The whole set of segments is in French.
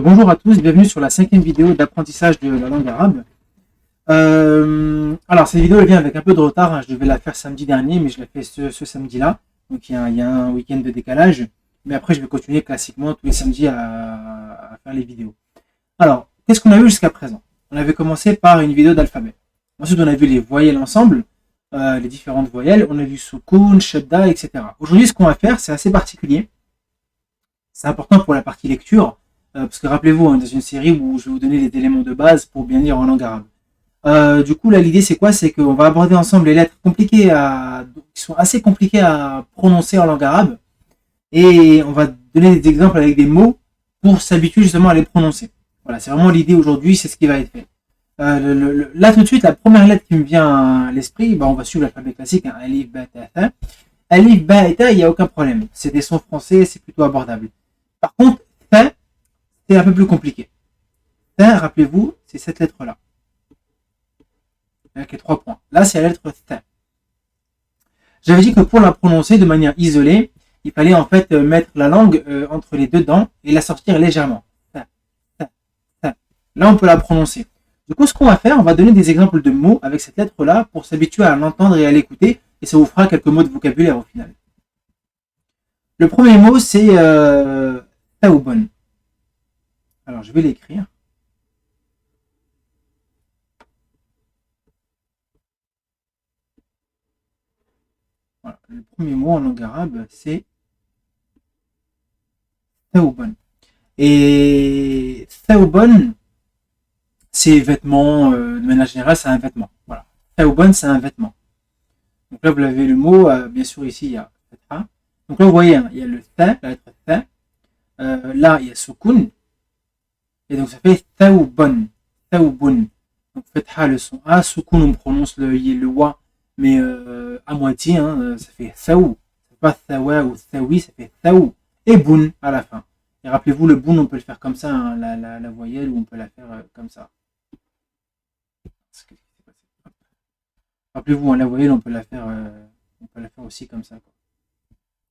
Bonjour à tous, bienvenue sur la 5e vidéo d'apprentissage de la langue arabe. Alors cette vidéo elle vient avec un peu de retard, hein. Je devais la faire samedi dernier, mais je l'ai fait ce samedi-là. Donc il y a un week-end de décalage. Mais après je vais continuer classiquement tous les samedis à faire les vidéos. Alors, qu'est-ce qu'on a vu jusqu'à présent? On avait commencé par une vidéo d'alphabet. Ensuite on a vu les voyelles ensemble, les différentes voyelles. On a vu sukun, shadda, etc. Aujourd'hui ce qu'on va faire, c'est assez particulier. C'est important pour la partie lecture. Parce que rappelez-vous, on est dans une série où je vais vous donner les éléments de base pour bien lire en langue arabe. Du coup, là, l'idée, c'est quoi? C'est qu'on va aborder ensemble les lettres compliquées qui sont assez compliquées à prononcer en langue arabe. Et on va donner des exemples avec des mots pour s'habituer justement à les prononcer. Voilà, c'est vraiment l'idée aujourd'hui, c'est ce qui va être fait. Là, tout de suite, la première lettre qui me vient à l'esprit, on va suivre l'alphabet classique, hein, alif, ba, ta, tha. Alif, ba et ta, il n'y a aucun problème. C'est des sons français, c'est plutôt abordable. Par contre, tha, c'est un peu plus compliqué. Tha, rappelez-vous, c'est cette lettre-là. Avec les 3 points. Là, c'est la lettre tha. J'avais dit que pour la prononcer de manière isolée, il fallait en fait mettre la langue entre les deux dents et la sortir légèrement. Tha, tha, tha. Là, on peut la prononcer. Du coup, ce qu'on va faire, on va donner des exemples de mots avec cette lettre-là pour s'habituer à l'entendre et à l'écouter. Et ça vous fera quelques mots de vocabulaire au final. Le premier mot, c'est taoubon. Alors, je vais l'écrire. Voilà. Le premier mot en langue arabe, c'est taoubon. Et taoubon, c'est vêtements, de manière générale, c'est un vêtement. Voilà. Taoubon, c'est un vêtement. Donc là, vous avez le mot, bien sûr, ici, il y a fatha. Donc là, vous voyez, hein, il y a le tha, la lettre tha. Là, il y a sukun. Et donc, ça fait taoubon. Taoubon. Donc, fatha, le son A. Sukun, on prononce le wa, mais à moitié, hein, ça fait thaou. C'est pas thawa ou thawi, ça fait thaou. Et boun à la fin. Et rappelez-vous, le boun, on peut le faire comme ça, hein, la voyelle, ou on peut la faire comme ça. Rappelez-vous, hein, la voyelle, on peut la faire aussi comme ça, quoi.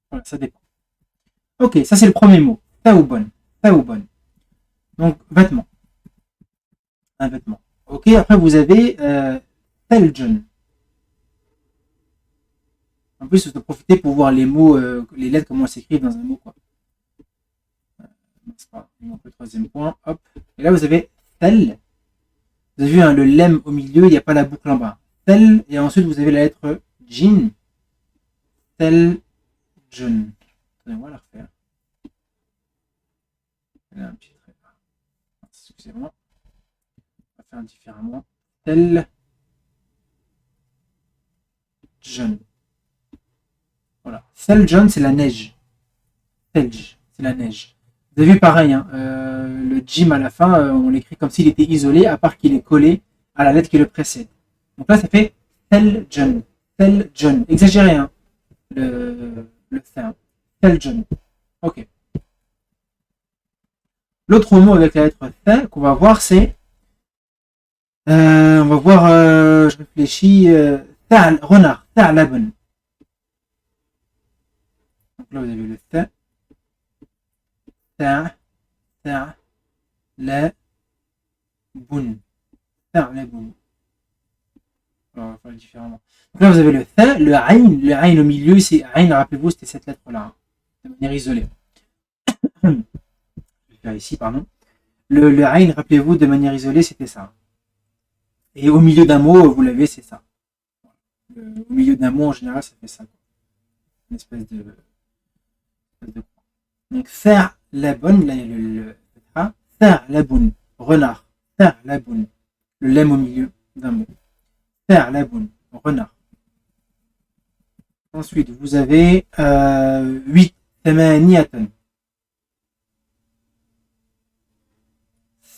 Voilà, ça dépend. Ok, ça c'est le premier mot. Taoubon. Taoubon. Donc, vêtement. Un vêtement. Ok, après vous avez Theljon. En plus, vous pouvez profiter pour voir les mots, les lettres, comment elles s'écrivent dans un mot, quoi. C'est pas, il manque le troisième point. Hop. Et là, vous avez Thel. Vous avez vu, hein, le lem au milieu, il n'y a pas la boucle en bas. Thel. Et ensuite, vous avez la lettre Jin. Theljon. On va la refaire. Elle a un petit trait. Excusez-moi. On va faire différemment. Theljon. Voilà. Theljon, c'est la neige. Thelj, c'est la neige. Vous avez vu pareil, hein, le jim à la fin, on l'écrit comme s'il était isolé, à part qu'il est collé à la lettre qui le précède. Donc là, ça fait Theljon. Theljon. Exagéré, hein, le fin. Theljon. Ok. L'autre mot avec la lettre Th qu'on va voir, c'est. On va voir, je réfléchis, renard. Tha'labun. Donc là, vous avez le Th. Ta, la, boun. Ta'labun. Alors, on va faire différemment. Donc là, vous avez le tha, le ayn. Le ayn au milieu, c'est ayn, rappelez-vous, c'était cette lettre-là, hein, de manière isolée. Je vais faire ici, pardon. Le ayn, rappelez-vous, de manière isolée, c'était ça. Et au milieu d'un mot, vous l'avez, c'est ça. Au milieu d'un mot, en général, ça fait ça. Une espèce de. Donc, faire la bonne, là, il y a le faire la bonne, renard. Faire la bonne. Le lemme au milieu d'un mot. Faire la bonne, renard. Ensuite, vous avez 8. Thamaniyatan.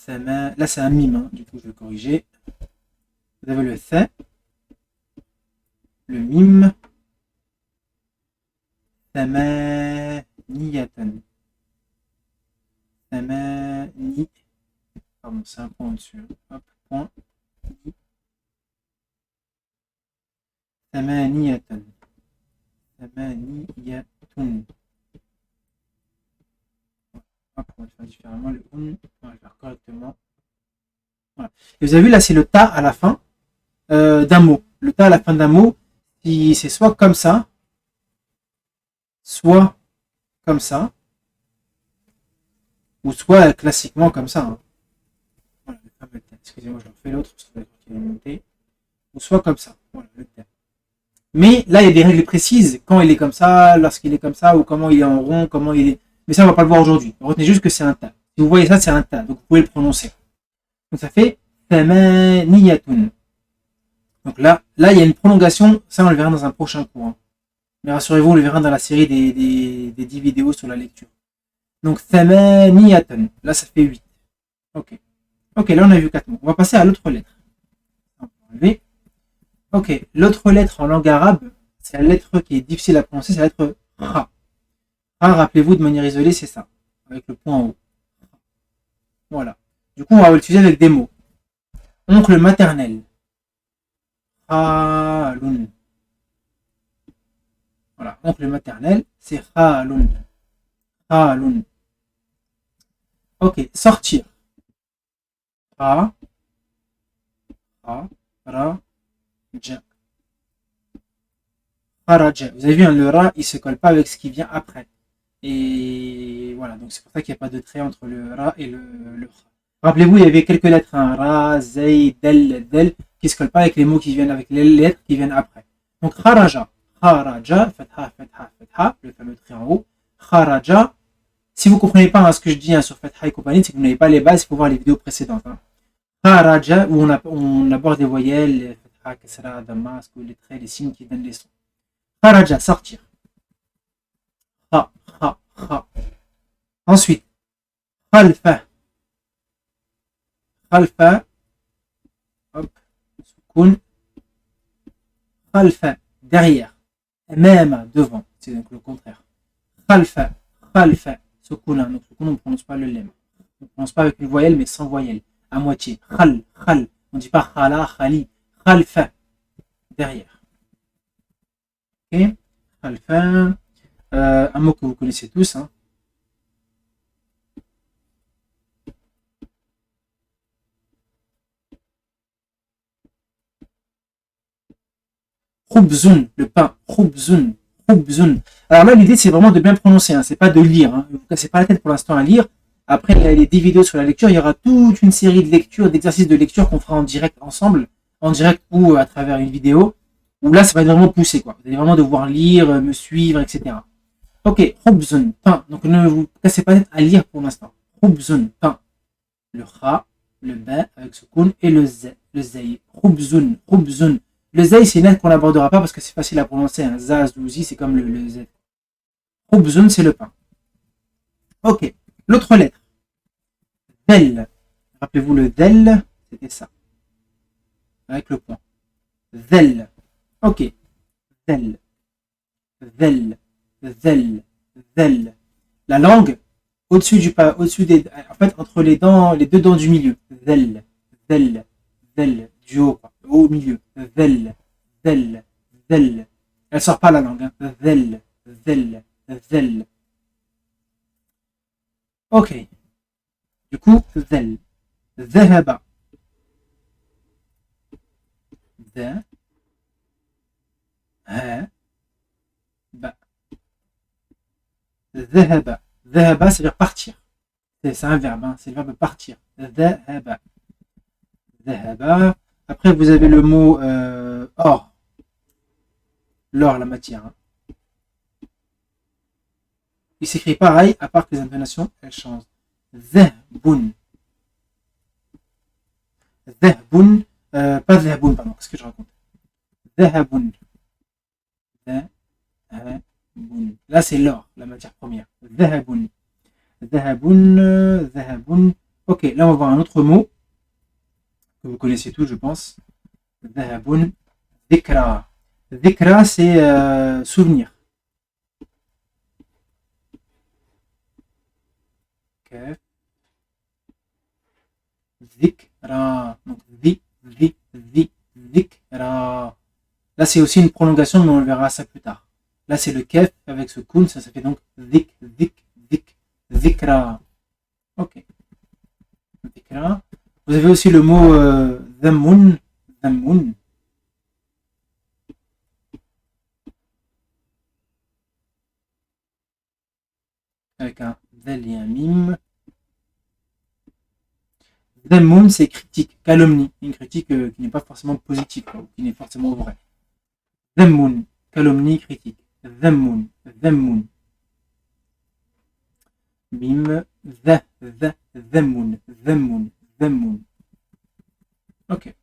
Là, c'est un mime, hein, du coup, je vais corriger. Vous avez le tha, le mime. Thamaniyatan. Thamani. Pardon, c'est un point au-dessus. Hop, point. Thamaniyatan. Thamaniyatun. Hop, on va le faire différemment. Le un. Et vous avez vu, là, c'est le ta à la fin d'un mot. Le ta à la fin d'un mot, c'est soit comme ça, soit comme ça, ou soit classiquement comme ça. Hein. Voilà, le fameux ta. Excusez-moi, je refais l'autre, parce que qui est monté. Ou soit comme ça. Voilà, le ta. Mais là, il y a des règles précises. Quand il est comme ça, lorsqu'il est comme ça, ou comment il est en rond, comment il est. Mais ça, on va pas le voir aujourd'hui. Retenez juste que c'est un ta. Si vous voyez ça, c'est un ta. Donc, vous pouvez le prononcer. Donc, ça fait thamaniyatun. Donc là, il y a une prolongation. Ça, on le verra dans un prochain cours. Hein. Mais rassurez-vous, on le verra dans la série des 10 vidéos sur la lecture. Donc, thamaniyatun. Là, ça fait 8. Ok. Ok, là, on a vu 4 mots. On va passer à l'autre lettre. On va enlever. Ok, l'autre lettre en langue arabe, c'est la lettre qui est difficile à prononcer, c'est la lettre Ra. Ra, rappelez-vous, de manière isolée, c'est ça, avec le point en haut. Voilà. Du coup, on va l'utiliser avec des mots. Oncle maternel. Khalun. Voilà, oncle maternel, c'est Khalun. Khalun. Ok, sortir. Ra, ra, ja. Kharaja. Vous avez vu, hein, le ra, il se colle pas avec ce qui vient après. Et voilà, donc c'est pour ça qu'il n'y a pas de trait entre le ra et le ra. Rappelez-vous, il y avait quelques lettres, hein, ra, zay, del, qui ne se collent pas avec les mots qui viennent, avec les lettres qui viennent après. Donc kharaja, fatha, le fameux trait en haut. Kharaja, si vous ne comprenez pas hein, ce que je dis hein, sur fatha et compagnie, c'est que vous n'avez pas les bases, il faut voir les vidéos précédentes. Hein. Kharaja, où on aborde les voyelles, les fatha, kasra, damma, les traits, les signes qui donnent les sons. Kharaja, sortir. Kha, kha, kha. Ensuite, khalfa. Khalfa. Hop. Soukoun. Khalfa. Derrière. Même devant. C'est donc le contraire. Khalfa. Khalfa. Soukoun. Donc, soukoun, on ne prononce pas le lemme. On ne prononce pas avec une voyelle, mais sans voyelle. À moitié. Khal. Khal. On ne dit pas khala, khali. Khalfa. Derrière. Ok. Khalfa. Un mot que vous connaissez tous. Hein. Khubzun, le pain. Khubzun. Khubzun. Alors là, l'idée, c'est vraiment de bien prononcer. Hein. C'est pas de lire. Hein. Ne vous cassez pas la tête pour l'instant à lire. Après, les 10 vidéos sur la lecture, il y aura toute une série de lectures, d'exercices de lecture qu'on fera en direct ensemble, en direct ou à travers une vidéo, où là, ça va être vraiment poussé. Quoi. Vous allez vraiment devoir lire, me suivre, etc. Ok, khubzun, pain. Donc ne vous cassez pas la tête à lire pour l'instant. Khubzun, pain. Le kha, le ba avec ce kun et le z, le zay. Khubzun, khubzun. Le zay, c'est une lettre qu'on n'abordera pas parce que c'est facile à prononcer. Un zaz ou zi, c'est comme le z. Khubzun, c'est le pain. Ok, l'autre lettre. Del. Rappelez-vous le del, c'était ça. Avec le point. Del. Ok. Del. Del. Del. Del. La langue, au-dessus des, en fait, entre les dents, les deux dents du milieu. Del. Del. Del. Du haut, quoi. Au milieu. Del. Del. Del. Elle sort pas la langue. Hein. Del. Del. Del. Ok. Du coup, ذل ذهب ذا ها با ذهب ذهب c'est-à-dire partir. C'est un verbe, hein, c'est le verbe partir. ذهب ذهب. Après, vous avez le mot or. L'or, la matière. Hein. Il s'écrit pareil, à part que les intonations, elles changent. ذهب ذهب pas ذهب pardon qu'est-ce que je raconte ذهب ذهب là c'est l'or la matière première ذهب ذهب ذهب ok là on va voir un autre mot que vous connaissez tous je pense ذهب ذكرى ذكرى c'est souvenir ذكرى donc ذكرى là c'est aussi une prolongation mais on le verra ça plus tard là c'est le kef avec ce kun ça fait donc ذكرى ok ذكرى Vous avez aussi le mot dhammun, dhammun. Avec un dhal et un mim. Dhammun, c'est critique, calomnie. Une critique qui n'est pas forcément positive, ou qui n'est forcément vraie. Dhammun, calomnie, critique. Dhammun, dhammun. Mim, dhammun, dhammun, dhammun. Ok.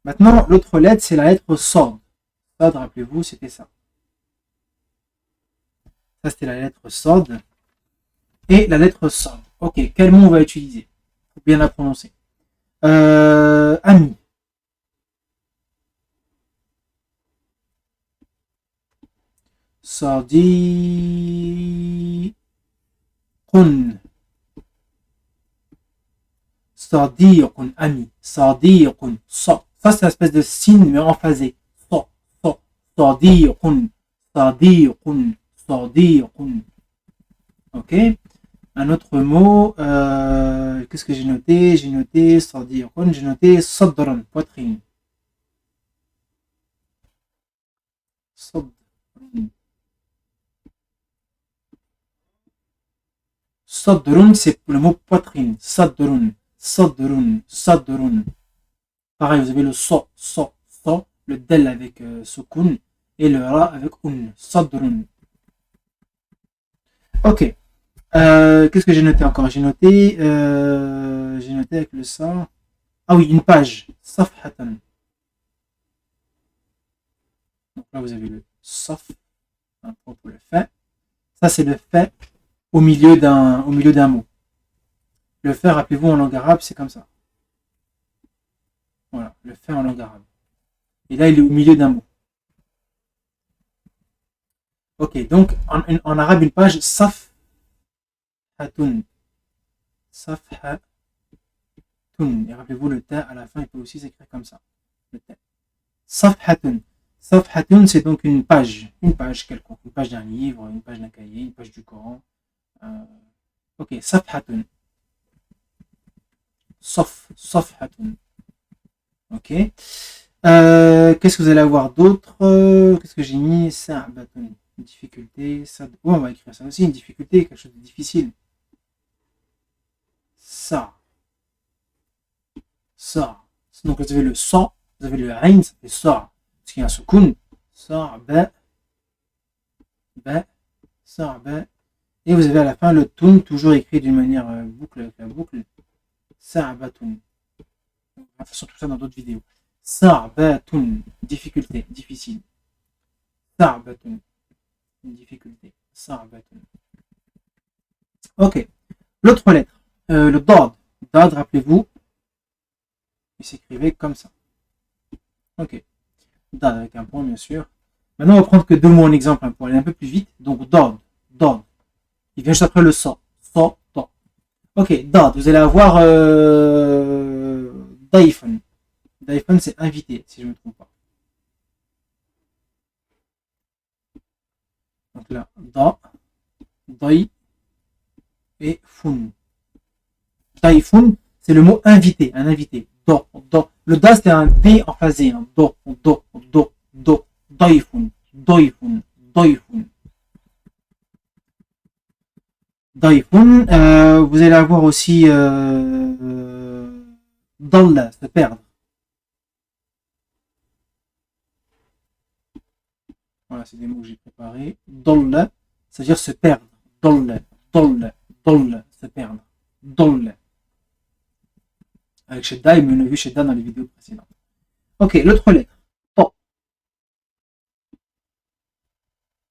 Maintenant, l'autre lettre, c'est la lettre Sod. Sod, rappelez-vous, c'était ça. Ça, c'était la lettre Sod. Et la lettre Sod. Ok, quel mot on va utiliser pour bien la prononcer? Ami. Sadiqun. Sadiqun, ami. Sadiqun. Ça, c'est une espèce de signe, mais emphasé. Sadiqun. Sadiqun. Sadiqun. Ok. Un autre mot, qu'est-ce que j'ai noté? J'ai noté sadiqun, j'ai noté sadran, poitrine. Sadrun. Sadrun, c'est le mot poitrine. Sadrun, sadrun, sadrun. Pareil, vous avez le so, le del avec sukun et le ra avec un. Sadrun. Ok. Qu'est-ce que j'ai noté encore? J'ai noté avec le ça. Ah oui, une page. Safhatan. Donc là, vous avez le saf, un point pour le fait. Ça, c'est le fait au milieu d'un mot. Le fait, rappelez-vous, en langue arabe, c'est comme ça. Voilà, le fait en langue arabe. Et là, il est au milieu d'un mot. Ok, donc en arabe, une page, saf hatun. Safhatun. Et rappelez-vous, le ta à la fin, il peut aussi s'écrire comme ça. Le ta. Safhatun. Safhatun, c'est donc une page quelconque, une page d'un livre, une page d'un cahier, une page du Coran. Ok, safhatun. Safhatun. Ok. Qu'est-ce que vous allez avoir d'autre? Qu'est-ce que j'ai mis? Sa'batun. Une difficulté. Oh, on va écrire ça aussi, une difficulté, quelque chose de difficile. Ça. Donc vous avez le sa, vous avez le ain, ça fait sa. Parce qu'il y a un soukoun. Sa'ba. Sa'ba. Et vous avez à la fin le tun, toujours écrit d'une manière boucle avec la boucle. Sa'batun. On va faire surtout ça dans d'autres vidéos. Sa'batun. Difficulté, difficile. Sa'batun. Une difficulté. Sa'batun. Ok. L'autre lettre. Le dad. Dad, rappelez-vous. Il s'écrivait comme ça. Ok. Dad avec un point, bien sûr. Maintenant, on va prendre que deux mots en exemple pour aller un peu plus vite. Donc, dad. Dad. Il vient juste après le sa. Sa, ta. Ok, dad. Vous allez avoir daifan. Daifan, c'est invité, si je ne me trompe pas. Donc là, dai et fun. Daifun, c'est le mot invité, un invité. Le da, c'est un D emphasé. Hein. Do. Daifun. Vous allez avoir aussi dalla, se perdre. Voilà, c'est des mots que j'ai préparés. Dalla, c'est-à-dire se perdre. Dalla, se perdre. Dalla. Avec Shedda, et on a vu Shedda dans les vidéos précédentes. Ok, l'autre lettre. To.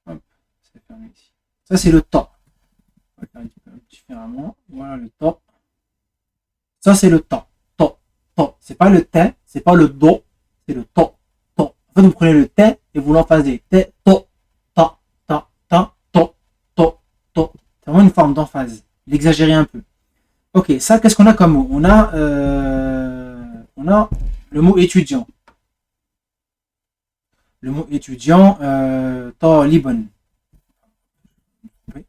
Hop, c'est fermé ici. Ça, c'est le to. On va faire un petit peu différemment. Voilà le to. Ça, c'est le to. To. C'est pas le te, c'est pas le do, c'est le to. En fait, vous prenez le te et vous l'emphasez. Te, to, ta, to. C'est vraiment une forme d'emphase. L'exagérer un peu. Ok, ça, qu'est-ce qu'on a comme mot? On a le mot étudiant. Le mot étudiant, talibun. Oui,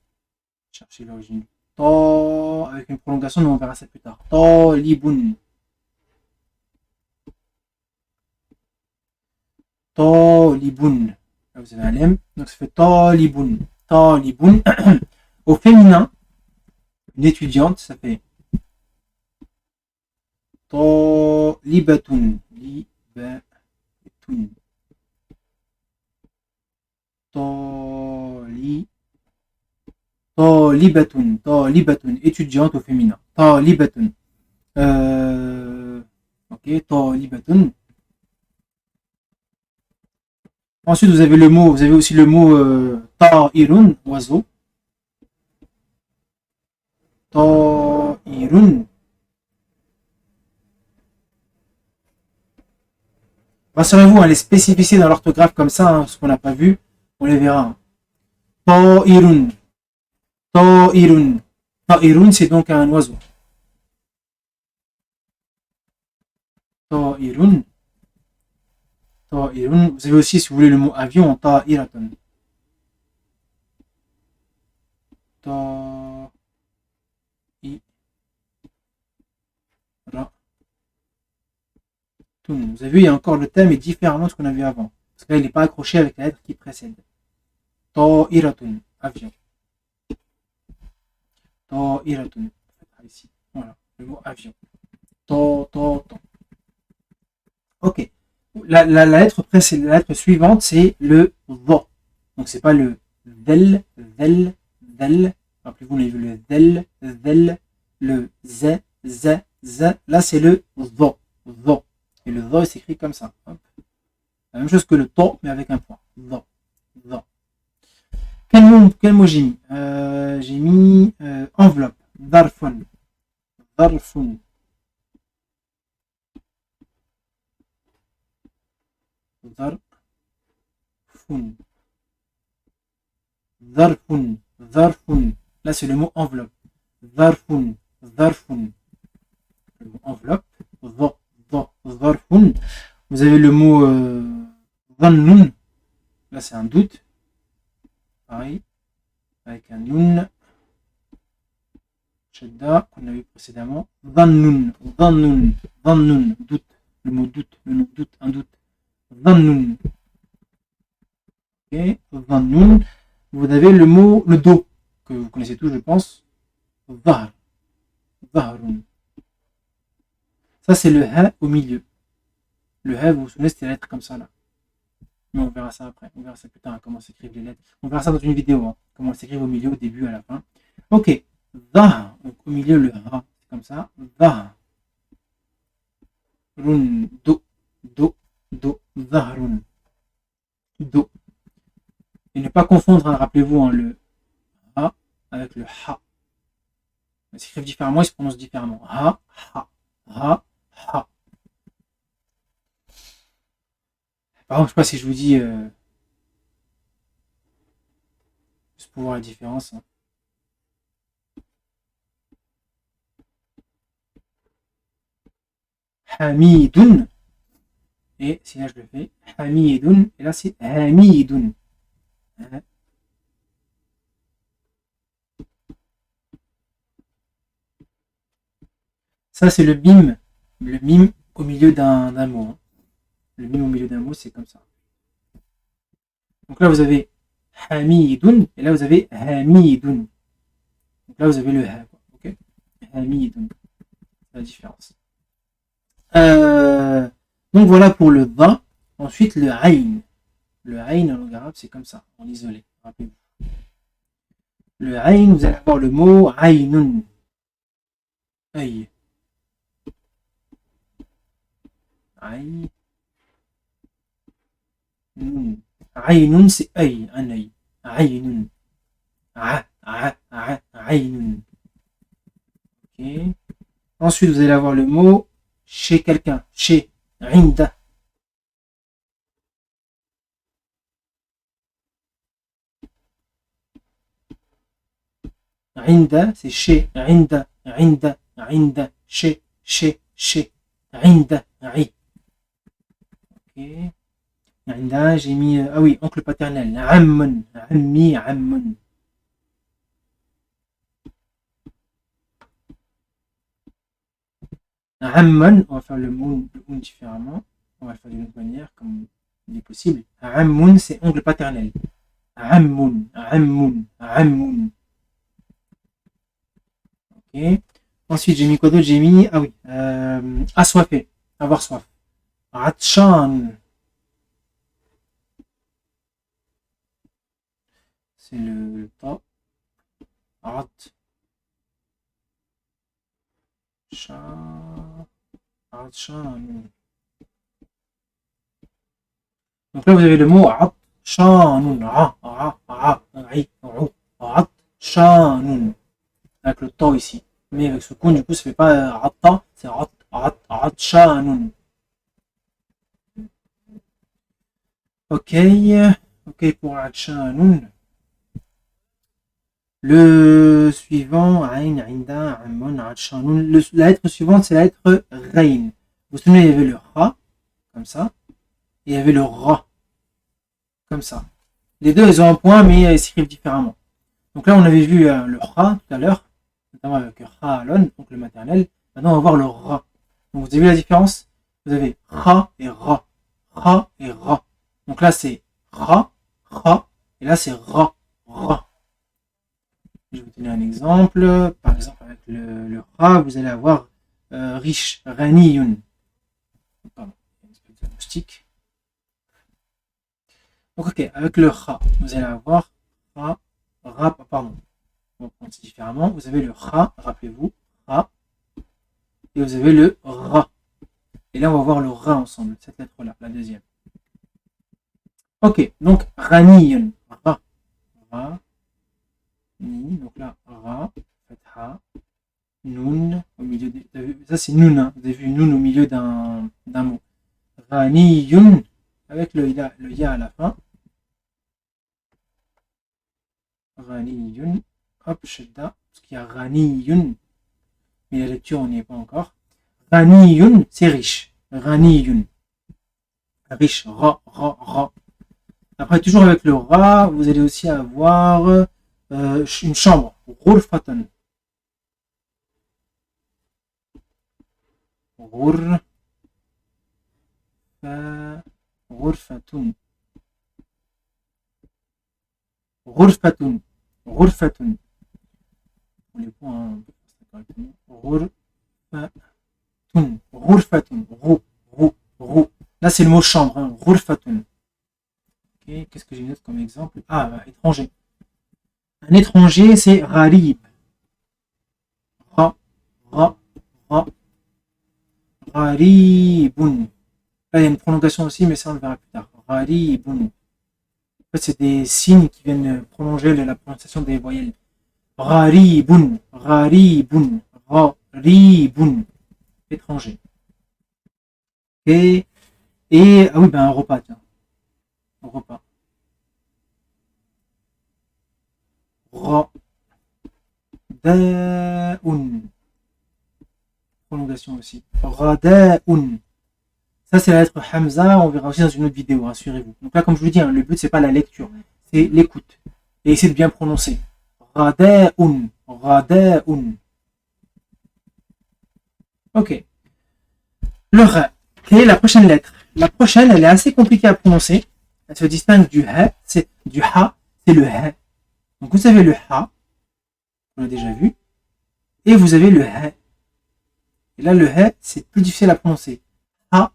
cherchez l'origine. avec une prolongation, mais on verra ça plus tard. Talibun. Talibun. Là, vous avez un lemme, donc ça fait talibun. Talibun. Au féminin, une étudiante, ça fait talibatun. Libatun. Talibatun, étudiante au féminin. Talibatun. Ok, talibatun. Ensuite, vous avez aussi le mot ta'irun, oiseau. Ta'irun. Rassurez-vous, les spécificités dans l'orthographe comme ça, ce qu'on n'a pas vu, on les verra. Ta'irun. Ta'irun. Ta'irun, c'est donc un oiseau. Ta'irun. Ta'irun. Vous avez aussi, si vous voulez, le mot avion, ta'iratun. Ta'ira. Vous avez vu, il y a encore le thème est différemment de ce qu'on a vu avant. Parce que là, il n'est pas accroché avec la lettre qui précède. Ta'iratun, avion. Ta'iratun. Ici. Voilà, le mot avion. Ta. Ok. La lettre suivante, c'est le va. Donc, c'est pas le vel. Rappelez-vous, on a vu le vel, le z. Là, c'est le va. Et le va s'écrit comme ça. Hop. La même chose que le to, mais avec un point. Va. Quel mot j'ai mis j'ai mis enveloppe. Darfun. Darfun. Zarfun. Là, c'est le mot enveloppe. Zarfun. Le mot enveloppe. Zarfun. Vous avez le mot dhannun. Là, c'est un doute. Pareil. Avec un nun. Shadda, qu'on a vu précédemment. Dhannun. Doute. Le mot doute. Le nom doute. Un doute. Dhannun. Ok. Dhannun. Vous avez le mot, le dos, que vous connaissez tous, je pense. Dhahr. Dhahrun. Ça, c'est le ha au milieu. Le ha, vous vous souvenez, c'était la lettre comme ça, là. Mais on verra ça après. On verra ça plus tard, comment s'écrivent les lettres. On verra ça dans une vidéo, hein, comment elles s'écrivent au milieu, au début, à la fin. Ok. Dhahr. Donc, au milieu, le ha. C'est comme ça. Dhahr. Run. Do. Dhahrun. Do. Et ne pas confondre, hein, rappelez-vous, le ha avec le ha. Ils s'écrivent différemment, ils se prononcent différemment. Ha. Par contre, je ne sais pas si je vous dis juste pour voir la différence. Hein. Hamidun. Et si là je le fais, Hamidun. Et là c'est Hamidun. Ça, c'est le mime. Le mime au milieu d'un mot. Hein. Le mime au milieu d'un mot, c'est comme ça. Donc là, vous avez Hamidun. Et là, vous avez Hamidun. Donc là, vous avez le ha. Ok. Hamidun. C'est la différence. Donc voilà pour le dha. Ensuite, le ayn. Le ayn en langue arabe, c'est comme ça, en isolé. Rappelez-vous. Le ayn, vous allez avoir le mot aynun. Œil. Aynun. Aynun, c'est œil, un œil. Aynun. Aynun. Ok. Ensuite, vous allez avoir le mot chez quelqu'un. Chez. Inda. Inda, c'est chez. Inda. Chez. Inda. Ok. Inda, j'ai mis. Ah oui, oncle paternel. Ammun. Ammi, ammun. Amman, on va faire le moon différemment. On va le faire d'une autre manière, comme il est possible. Ammun, c'est ongle paternel. Ammun, ammun, ammun. Ok. Ensuite, j'ai mis quoi d'autre? J'ai mis, ah oui, assoiffé, avoir soif. Atshan, c'est le ta. Atshan. Donc là, vous avez le mot atshanun. Atshanun. Avec le ta ici. Mais avec ce con, du coup, ça fait pas atta, c'est atshanun. Ok. Ok pour atshanun. Le suivant, Ain, Ainda, Ammon, Atshanun. La lettre suivante, c'est la lettre Rain. Vous vous souvenez, il y avait le Ra, comme ça, et il y avait le Ra, comme ça. Les deux, ils ont un point, mais ils s'écrivent différemment. Donc là, on avait vu le Ra tout à l'heure, notamment avec Ra Alon, donc le maternel. Maintenant, on va voir le Ra. Donc vous avez vu la différence? Vous avez Ra et Ra. Ra et Ra. Donc là, c'est Ra, Ra, et là, c'est Ra, Ra. Je vais vous donner un exemple. Par exemple, avec le Ra, vous allez avoir riche, Raniyun. Pardon, une espèce de moustique. Donc, ok, avec le Ra, vous allez avoir Ra, pardon, on va prendre différemment. Vous avez le Ra, rappelez-vous, Ra, et vous avez le Ra. Et là, on va voir le Ra ensemble, cette lettre-là, la deuxième. Ok, donc Raniyun, Ra, Ra, Ni, donc là, Ra, Fatha, Nun, au milieu de, ça c'est Nun, hein, vous avez vu Nun au milieu d'un mot. Raniyun, avec le ya à la fin. Raniyun, hop, shedda, parce qu'il y a Raniyun, mais la lecture on n'y est pas encore. Raniyun, c'est riche. Raniyun, riche, ra, ra, ra. Après, toujours avec le ra, vous allez aussi avoir une chambre, Ghurfatun. Ghurfatun. Ghurfatun. Ghurfatun. On les points correctement. Ghurfatun. Ghurfatun. Rou. Là, c'est le mot chambre. Hein. Ghurfatun. Ok, qu'est-ce que j'ai d'autre comme exemple? Ah, bah, étranger. Un étranger, c'est Gharib. Ra. Gharibun. Là, il y a une prolongation aussi, mais ça, on le verra plus tard. Gharibun. En fait, c'est des signes qui viennent prolonger la prononciation des voyelles. Gharibun. Étranger. Et ah oui, ben un repas, tiens. Un repas. Rada'un. Prolongation aussi. Rada'un. Ça, c'est la lettre Hamza. On verra aussi dans une autre vidéo, rassurez-vous. Donc là, comme je vous dis, hein, le but, c'est pas la lecture. C'est l'écoute. Et essayez de bien prononcer. Rada'un. Ok. Le Ra. Quelle est la prochaine lettre? La prochaine, elle est assez compliquée à prononcer. Elle se distingue du Ha. C'est du Ha. C'est le Ha. Donc vous avez le Ha. On l'a déjà vu. Et vous avez le Ha. Et là, le Ha, c'est plus difficile à prononcer. Ha.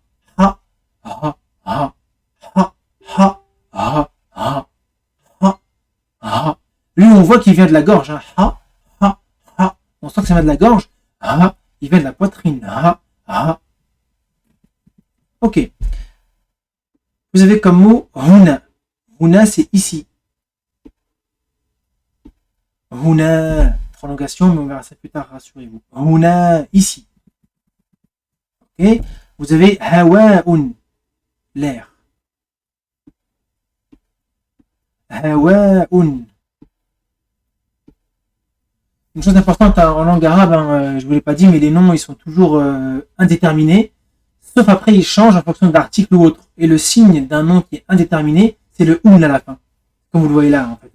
Lui, on voit qu'il vient de la gorge. Hein. On sent que ça vient de la gorge. Il vient de la poitrine. Ok. Vous avez comme mot Huna. Huna, c'est ici. Huna. Prolongation, mais on verra ça plus tard, rassurez-vous. Huna, ici. Ok. Vous avez Hawa'un. L'air. Hawa'un. Une chose importante en langue arabe, hein, je ne vous l'ai pas dit, mais les noms ils sont toujours indéterminés, sauf après ils changent en fonction de l'article ou autre. Et le signe d'un nom qui est indéterminé, c'est le un à la fin. Comme vous le voyez là, en fait.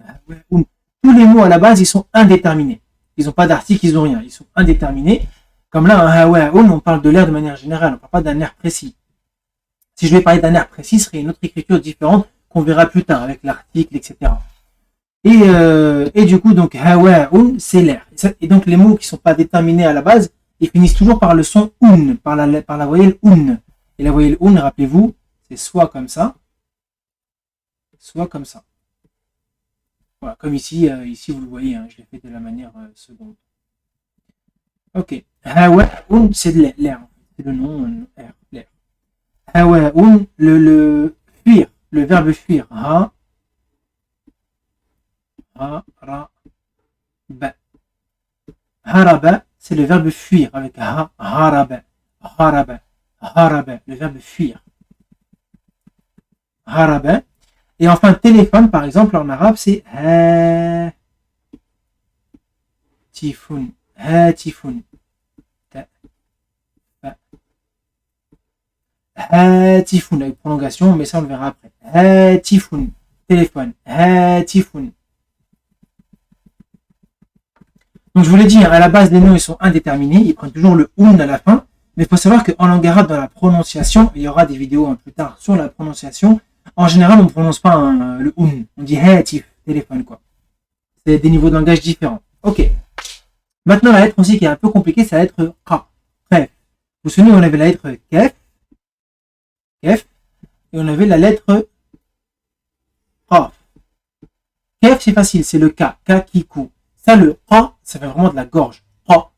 Tous les mots à la base, ils sont indéterminés. Ils n'ont pas d'article, ils n'ont rien. Ils sont indéterminés. Comme là, un hawaun, on parle de l'air de manière générale, on ne parle pas d'un air précis. Si je vais parler d'un air précis, ce serait une autre écriture différente qu'on verra plus tard avec l'article, etc. Et du coup, donc, hawaun, c'est l'air. Et donc, les mots qui ne sont pas déterminés à la base, ils finissent toujours par le son un, par la voyelle un. Et la voyelle un, rappelez-vous, c'est soit comme ça, soit comme ça. Voilà, comme ici, ici vous le voyez, hein, je l'ai fait de la manière seconde. Ok. Hawaun, c'est de l'air. C'est le nom, l'air. Hawaun, le fuir, le verbe fuir. Ra, ba. Haraba, c'est le verbe fuir avec haraba, haraba, le verbe fuir. Haraba. Et enfin, téléphone, par exemple, en arabe, c'est hatifun. Hatifun. Hatifun, avec prolongation, mais ça on le verra après. Hatifun, téléphone. Hatifun. Donc je vous l'ai dit, à la base, les noms ils sont indéterminés, ils prennent toujours le un à la fin, mais il faut savoir qu'en langue arabe, dans la prononciation, il y aura des vidéos plus tard sur la prononciation, en général, on ne prononce pas le un, on dit hatif, téléphone, quoi. C'est des niveaux de langage différents. Ok. Maintenant, la lettre aussi qui est un peu compliquée, c'est la lettre Q. Bref. Vous vous souvenez, on avait la lettre Kef, et on avait la lettre Qaf. Kef, c'est facile, c'est le K, qui coud. Ça, le A, ça fait vraiment de la gorge. A.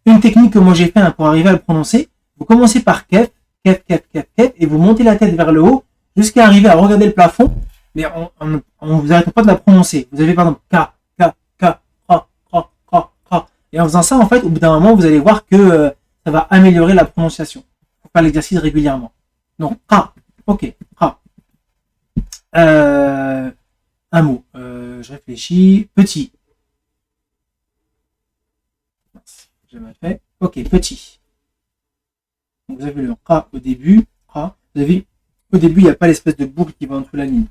Une technique que moi j'ai fait pour arriver à le prononcer, vous commencez par kef, et vous montez la tête vers le haut jusqu'à arriver à regarder le plafond, mais on ne vous arrête pas de la prononcer. Vous avez par exemple K, et en faisant ça, en fait, au bout d'un moment, vous allez voir que ça va améliorer la prononciation. Il faut faire l'exercice régulièrement. Donc, K, ok, K. Un mot, je réfléchis, petit. J'ai mal fait. Ok, petit. Donc vous avez le K au début. K. Vous avez au début, il n'y a pas l'espèce de boucle qui va entre la ligne.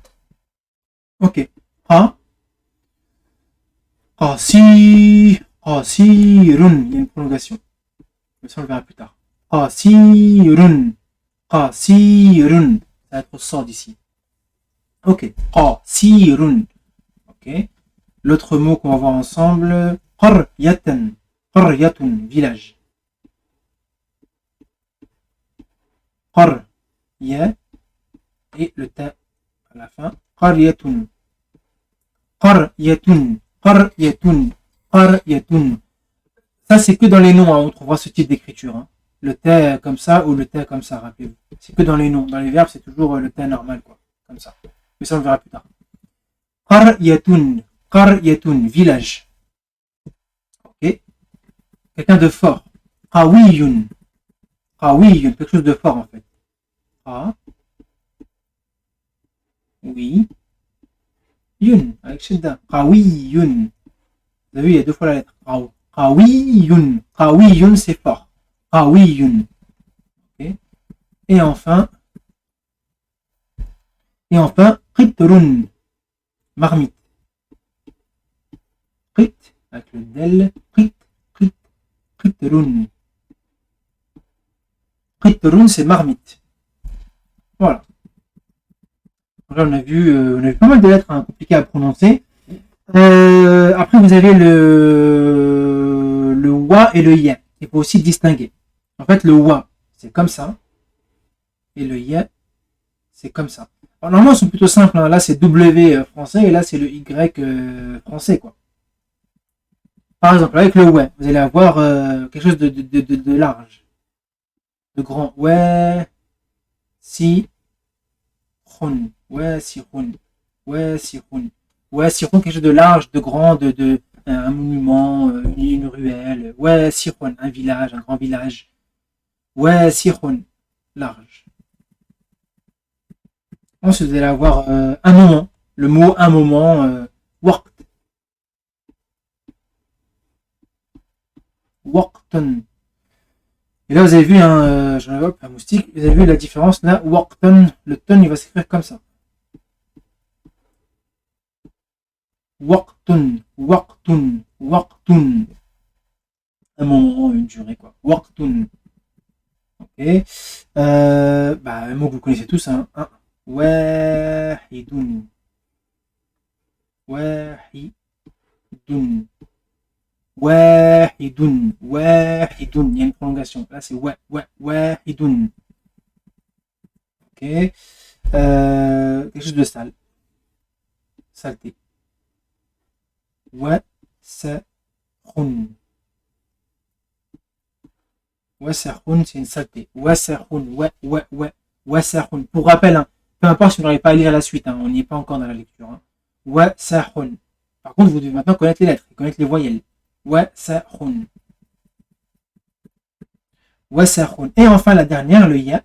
Ok. K. Qasirun. Il y a une prolongation. Mais ça, on le verra plus tard. Qasirun. Qasirun. Ça va être au sort d'ici. Ok. Qasirun. Ok. L'autre mot qu'on va voir ensemble. Qaryatan. Qaryatun, village. Qar, ya, et le ta à la fin. Qaryatun. Qaryatun. Qaryatun. Qaryatun. Ça, c'est que dans les noms, hein, on trouvera ce type d'écriture. Hein. Le ta comme ça ou le ta comme ça, rappelez-vous. C'est que dans les noms. Dans les verbes, c'est toujours le ta normal, quoi. Comme ça. Mais ça, on le verra plus tard. Qaryatun. Qaryatun, village. Ok. Quelqu'un de fort. Qawiyun. Qawiyun, quelque chose de fort en fait. Oui. Yun, avec shidda. Qawiyun. Vous avez vu, il y a deux fois la lettre. Qawiyun. Qawiyun, c'est fort. Qawiyun. Okay. Et enfin, qitrun. Marmite. Qit, avec le del. Qitrun. Qitrun, c'est marmite. Voilà. Donc là, on a vu pas mal de lettres compliquées à prononcer. Après, vous avez le wa et le ya. Il faut aussi distinguer. En fait, le wa, c'est comme ça. Et le ya, c'est comme ça. Alors, normalement, ils sont plutôt simples. Hein. Là, c'est W français et là, c'est le Y français, quoi. Par exemple, avec le ouais, vous allez avoir quelque chose de large, de grand. Ouais, si, khun. Ouais, si, khun. Ouais, si, khun. Ouais, si, khun, quelque chose de large, de grand, un monument, une ruelle. Ouais, si, khun, un village, un grand village. Ouais, si, khun, large. Ensuite, vous allez avoir un moment. Le mot un moment, waqt. Waqtan. Et là, vous avez vu un moustique. Vous avez vu la différence là. Waqtan, le ton, il va s'écrire comme ça. Waqtun, waqtun, waqtun. un moment, une durée, quoi. Waqtun. Ok. Un mot que vous connaissez tous, hein. Wahidun. Wahidun. Wahidun. Wahidun. Il y a une prolongation. Là, c'est wahidun. Ok. Quelque chose de sale. Saleté. Wasakhun. Wasakhun, c'est une saleté. Wasakhun. Wasakhun. Pour rappel, hein, peu importe si vous n'arrivez pas à lire la suite, hein, on n'y est pas encore dans la lecture. Hein. Wasakhun. Par contre, vous devez maintenant connaître les lettres, connaître les voyelles. Wasakhun. Wasakhun. Et enfin, la dernière, le ya.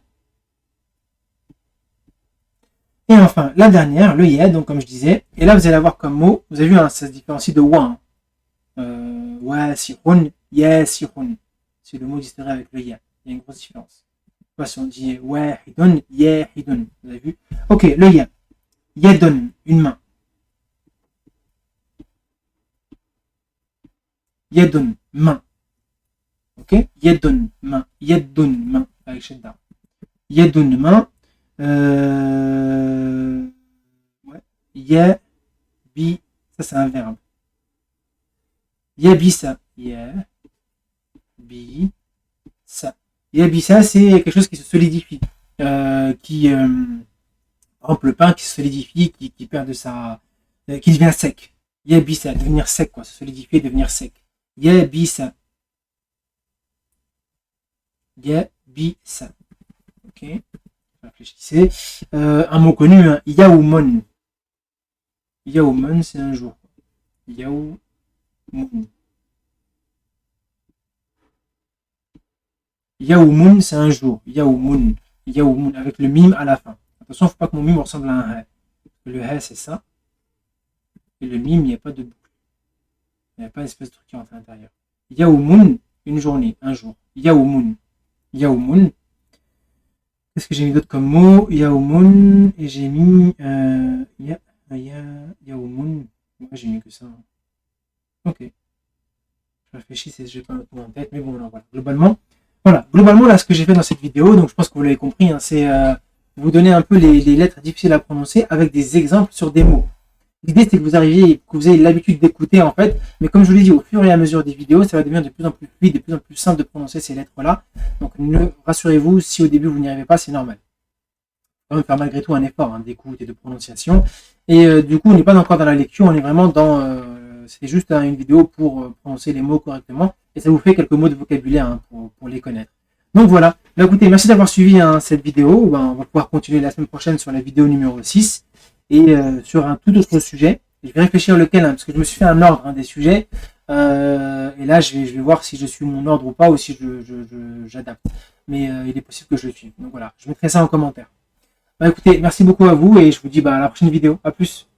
Et enfin, la dernière, le ya, donc comme je disais. Et là, vous allez avoir comme mot, vous avez vu, hein, ça se différencie de wa. Wasihun, yasihun. C'est le mot distingué avec le ya. Il y a une grosse différence. Si on dit wahidun, yahidun. Vous avez vu? Ok, le ya. Yadun, une main. Yadun, main. Ok? Yadun, main. Yadun, main. Avec shedda. Yadun, main. Ouais. Yabi, ça c'est un verbe. Yabisa. Yabisa. Yabisa, c'est quelque chose qui se solidifie. Par exemple, le pain qui se solidifie, qui perd de sa. Qui devient sec. Yabisa, devenir sec, quoi. Se solidifier, devenir sec. Yabisa. Yabisa. Ok. Réfléchissez. Un mot connu, hein. Yaoumon. Yaoumon, c'est un jour. Yaoumon. Yaoumoun, c'est un jour. Yaoumoun. Yaoumoun, avec le mime à la fin. Attention, il ne faut pas que mon mime ressemble à un hé. Le hé, c'est ça. Et le mime, il n'y a pas de boucle. Il n'y a pas d'espèce de truc qui rentre à l'intérieur. Yaoumoun, une journée, un jour. Yaoumoun. Yaoumoun. Qu'est-ce que j'ai mis d'autre comme mot? Yaoumoun. Et j'ai mis. Yaoumoun. Moi, j'ai mis que ça. Ok. Je réfléchis, je n'ai pas un autre mot en tête, mais bon, non, voilà. Globalement, là, ce que j'ai fait dans cette vidéo, donc je pense que vous l'avez compris, hein, c'est vous donner un peu les lettres difficiles à prononcer avec des exemples sur des mots. L'idée, c'est que vous arriviez, que vous ayez l'habitude d'écouter, en fait, mais comme je vous l'ai dit, au fur et à mesure des vidéos, ça va devenir de plus en plus fluide, de plus en plus simple de prononcer ces lettres-là. Donc, rassurez-vous, si au début vous n'y arrivez pas, c'est normal. On va faire malgré tout un effort, hein, d'écoute et de prononciation. Et du coup, on n'est pas encore dans la lecture, on est vraiment dans... c'est juste une vidéo pour prononcer les mots correctement. Et ça vous fait quelques mots de vocabulaire, hein, pour les connaître. Donc voilà. Bah, écoutez, merci d'avoir suivi, hein, cette vidéo. On va pouvoir continuer la semaine prochaine sur la vidéo numéro 6. Et sur un tout autre sujet. Je vais réfléchir lequel, hein, parce que je me suis fait un ordre, hein, des sujets. Et là, je vais voir si je suis mon ordre ou pas, ou si j'adapte. Mais il est possible que je le suive. Donc voilà, je mettrai ça en commentaire. Bah écoutez, merci beaucoup à vous et je vous dis à la prochaine vidéo. À plus.